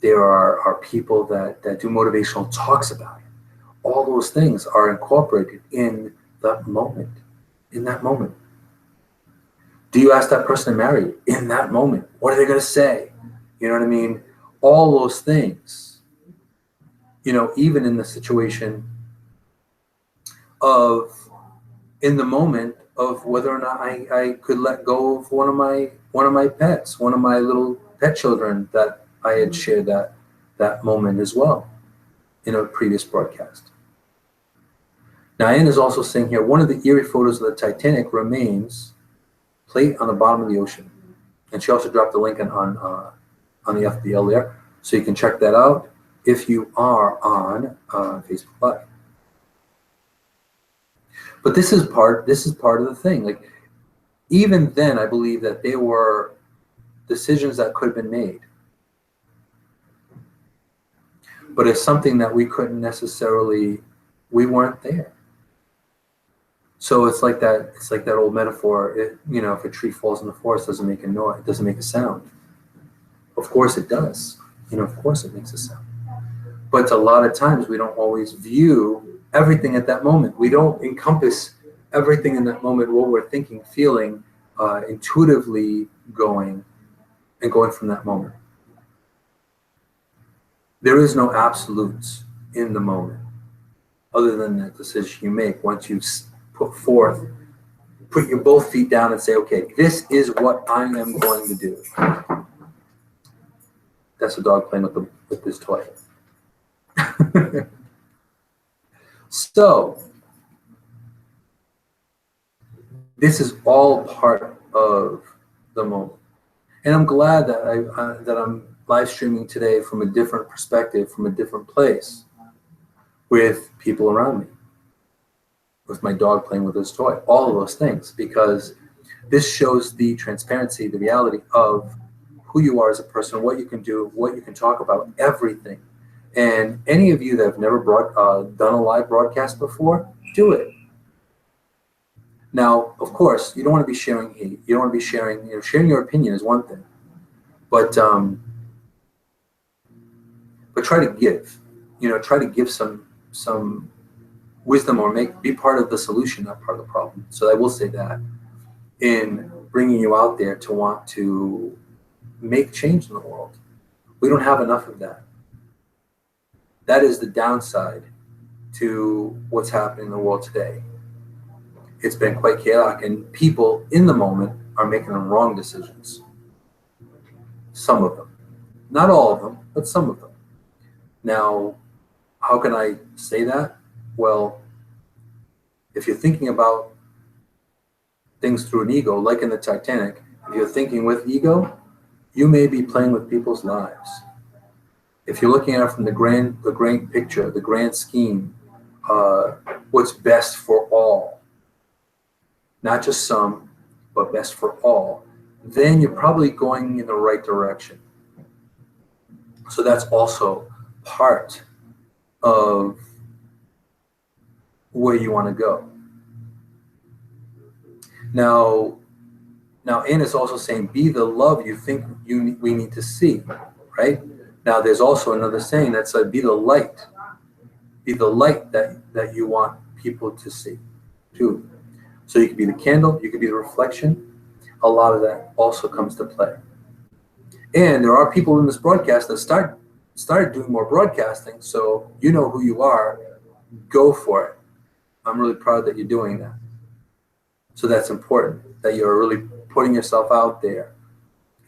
There are people that do motivational talks about it. All those things are incorporated in that moment. In that moment. Do you ask that person to marry you? In that moment? What are they going to say? You know what I mean? All those things. You know, even in the situation of, in the moment of whether or not I could let go of one of my pets, one of my little pet children that I had shared that moment as well in a previous broadcast. Diane is also saying here, one of the eerie photos of the Titanic remains plate on the bottom of the ocean. And she also dropped a link on the FBL there, so you can check that out if you are on Facebook Live. But this is part of the thing. Like, even then, I believe that there were decisions that could have been made, but it's something that we couldn't necessarily. We weren't there. So it's like that. It's like that old metaphor. If a tree falls in the forest, it doesn't make a noise. It doesn't make a sound. Of course it does. Of course it makes a sound. But a lot of times we don't always view everything at that moment. We don't encompass everything in that moment, what we're thinking, feeling, intuitively going from that moment. There is no absolutes in the moment, other than that decision you make once you put your both feet down and say, okay, this is what I am going to do. That's a dog playing with this toy. So this is all part of the moment, and I'm glad that that I'm live streaming today from a different perspective, from a different place, with people around me, with my dog playing with his toy, all of those things, because this shows the transparency, the reality of who you are as a person, what you can do, what you can talk about, everything. And any of you that have never done a live broadcast before, do it. Now, of course, you don't want to be sharing hate. You don't want to be sharing, sharing your opinion is one thing, but try to give, try to give some wisdom, or be part of the solution, not part of the problem. So I will say that in bringing you out there to want to make change in the world. We don't have enough of that. That is the downside to what's happening in the world today. It's been quite chaotic, and people in the moment are making the wrong decisions. Some of them. Not all of them, but some of them. Now, how can I say that? Well, if you're thinking about things through an ego, like in the Titanic, if you're thinking with ego, you may be playing with people's lives. If you're looking at it from the grand picture, the grand scheme, what's best for all, not just some, but best for all, then you're probably going in the right direction. So that's also part of where you want to go. Now Anna's also saying, be the love you think we need to see, right? Now there's also another saying that said, be the light. Be the light that you want people to see, too. So you could be the candle, you could be the reflection. A lot of that also comes to play. And there are people in this broadcast that started doing more broadcasting, so you know who you are. Go for it. I'm really proud that you're doing that. So that's important, that you're really putting yourself out there.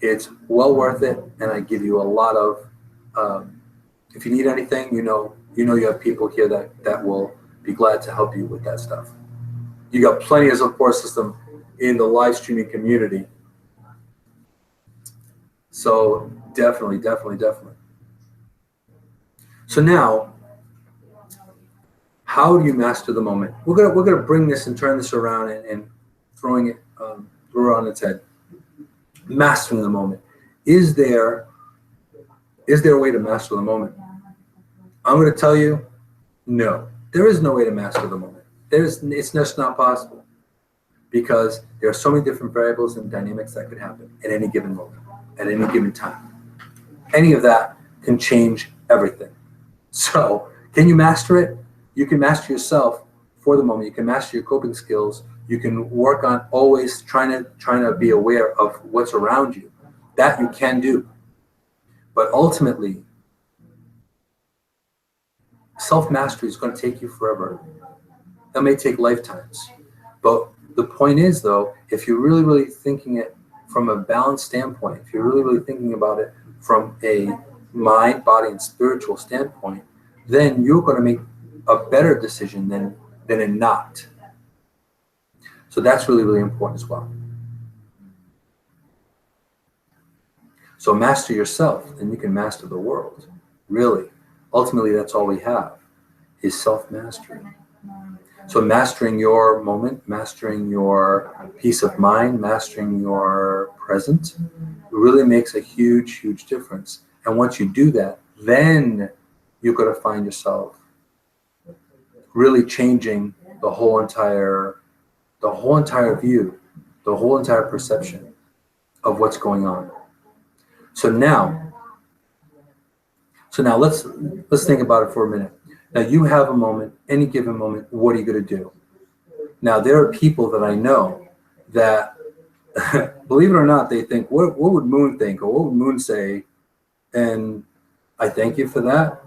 It's well worth it, and I give you a lot of, if you need anything, you know you have people here that will be glad to help you with that stuff. You got plenty of support system in the live streaming community. So definitely. So now, how do you master the moment? We're gonna bring this and turn this around and throw it on its head. Mastering the moment. Is there a way to master the moment? I'm going to tell you, no. There is no way to master the moment. It's just not possible, because there are so many different variables and dynamics that could happen at any given moment. at any given time. Any of that can change everything. So can you master it? You can master yourself for the moment. You can master your coping skills. You can work on always trying to be aware of what's around you. That you can do. But ultimately, self-mastery is going to take you forever. That may take lifetimes. But the point is, though, if you're really, really thinking it from a balanced standpoint, if you're really, really thinking about it from a mind, body, and spiritual standpoint, then you're going to make a better decision than a not. So that's really, really important as well. So master yourself, and you can master the world. Really. Ultimately, that's all we have, is self-mastery. So mastering your moment, mastering your peace of mind, mastering your present, really makes a huge, huge difference. And once you do that, then you're going to find yourself really changing the whole entire view, the whole entire perception of what's going on. So now let's think about it for a minute. Now you have a moment, any given moment, what are you going to do? Now there are people that I know that, believe it or not, they think, what would Moon think, or what would Moon say? And I thank you for that.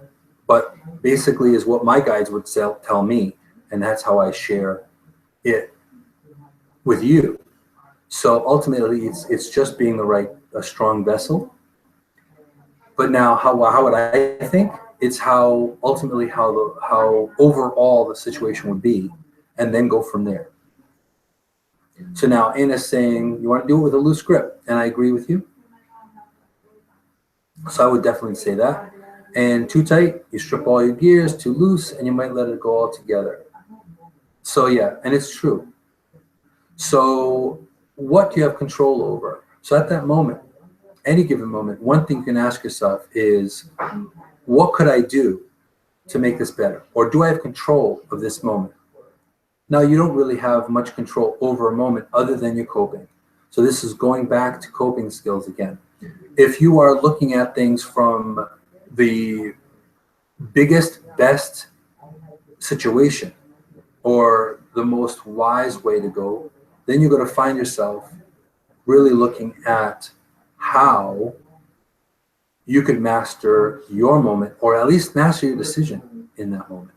But basically is what my guides would tell me, and that's how I share it with you. So ultimately, it's just being a strong vessel. But now, how would I think? It's how overall the situation would be, and then go from there. So now Anna's saying you want to do it with a loose grip, and I agree with you. So I would definitely say that. And too tight, you strip all your gears. Too loose, and you might let it go all together. So yeah, and it's true. So what do you have control over? So at that moment, any given moment, one thing you can ask yourself is, what could I do to make this better? Or do I have control of this moment? Now, you don't really have much control over a moment other than your coping. So this is going back to coping skills again. If you are looking at things from the biggest, best situation or the most wise way to go, then you're going to find yourself really looking at how you could master your moment, or at least master your decision in that moment.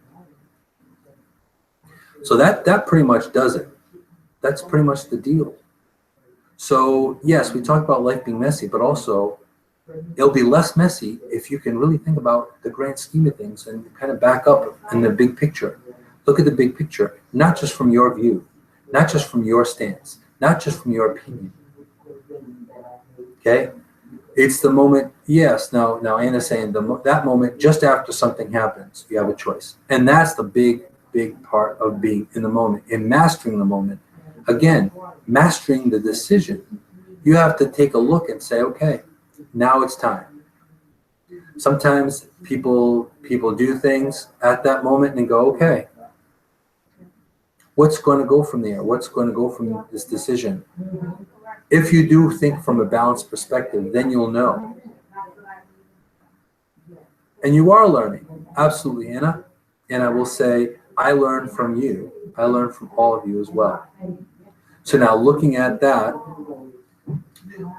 So that pretty much does it. That's pretty much the deal. So yes, we talk about life being messy, but also it'll be less messy if you can really think about the grand scheme of things and kind of back up in the big picture. Look at the big picture, not just from your view, not just from your stance, not just from your opinion. Okay? It's the moment, yes, now Anna's saying that moment just after something happens, you have a choice. And that's the big part of being in the moment, in mastering the moment. Again, mastering the decision. You have to take a look and say, okay, now it's time. Sometimes people do things at that moment and go, okay, what's going to go from there? What's going to go from this decision? If you do think from a balanced perspective, then you'll know. And you are learning. Absolutely, Anna. And I will say, I learned from you. I learned from all of you as well. So now looking at that,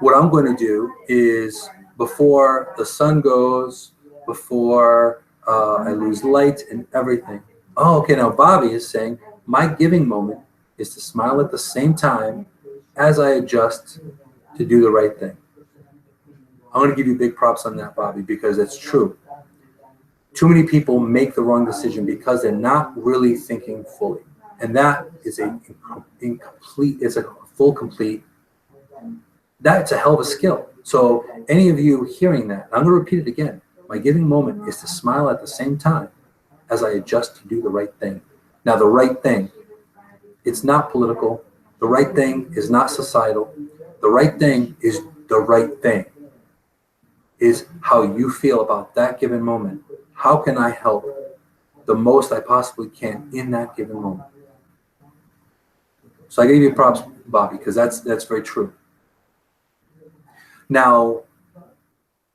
what I'm going to do is, before the sun goes, before I lose light and everything. Oh, okay, now Bobby is saying, my giving moment is to smile at the same time as I adjust to do the right thing. I'm going to give you big props on that, Bobby, because it's true. Too many people make the wrong decision because they're not really thinking fully. And that is that's a hell of a skill. So any of you hearing that, I'm going to repeat it again. My giving moment is to smile at the same time as I adjust to do the right thing. Now, the right thing, it's not political. The right thing is not societal. The right thing is the right thing. Is how you feel about that given moment. How can I help the most I possibly can in that given moment? So I gave you props, Bobby, because that's very true. Now,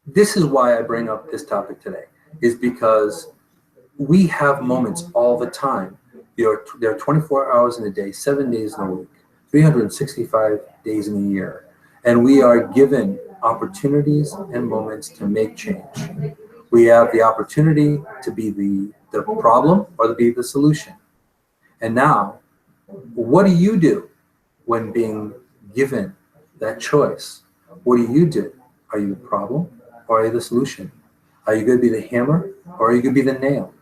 this is why I bring up this topic today, is because we have moments all the time. There are 24 hours in a day, 7 days in a week, 365 days in a year. And we are given opportunities and moments to make change. We have the opportunity to be the problem or to be the solution. And now, what do you do when being given that choice? What do you do? Are you the problem or are you the solution? Are you going to be the hammer or are you going to be the nail?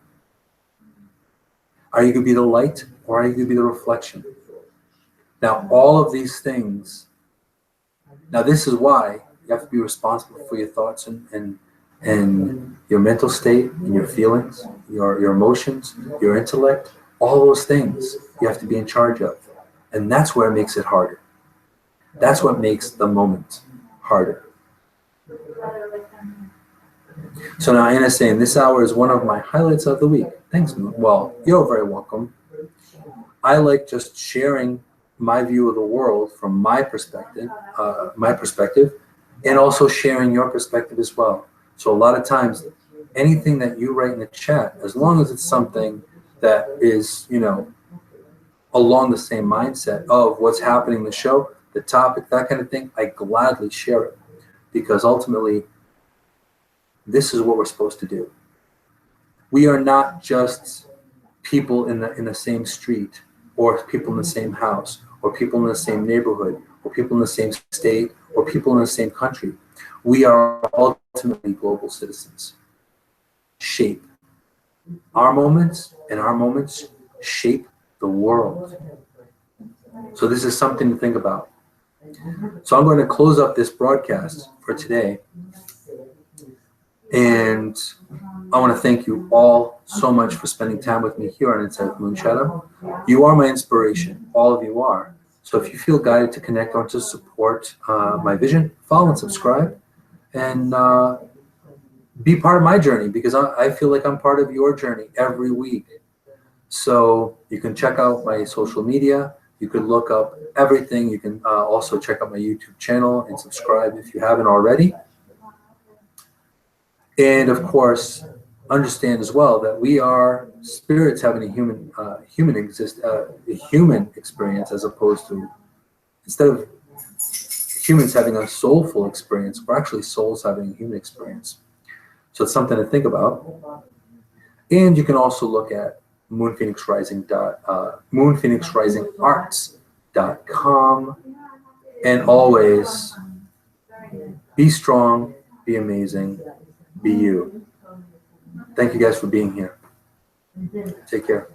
Are you going to be the light or are you going to be the reflection? Now, all of these things, now this is why you have to be responsible for your thoughts and your mental state and your feelings, your emotions, your intellect, all those things you have to be in charge of. And that's where it makes it harder. That's what makes the moment harder. So now Anna's saying this hour is one of my highlights of the week. Thanks, Moon. Well, you're very welcome. I like just sharing my view of the world from my perspective, and also sharing your perspective as well. So a lot of times, anything that you write in the chat, as long as it's something that is, along the same mindset of what's happening in the show, the topic, that kind of thing, I gladly share it, because ultimately, this is what we're supposed to do. We are not just people in the same street, or people in the same house, or people in the same neighborhood, or people in the same state, or people in the same country. We are ultimately global citizens. Shape our moments, and our moments shape the world. So this is something to think about. So I'm going to close up this broadcast for today. And I want to thank you all so much for spending time with me here on Inside Moonshadow. You are my inspiration. All of you are. So if you feel guided to connect or to support my vision, follow and subscribe, and be part of my journey, because I feel like I'm part of your journey every week. So you can check out my social media. You could look up everything. You can also check out my YouTube channel and subscribe if you haven't already. And of course, understand as well that we are spirits having a human experience, as opposed to, instead of humans having a soulful experience, we're actually souls having a human experience. So it's something to think about. And you can also look at moonphoenixrisingarts.com. And always be strong, be amazing, be you. Thank you guys for being here. Take care.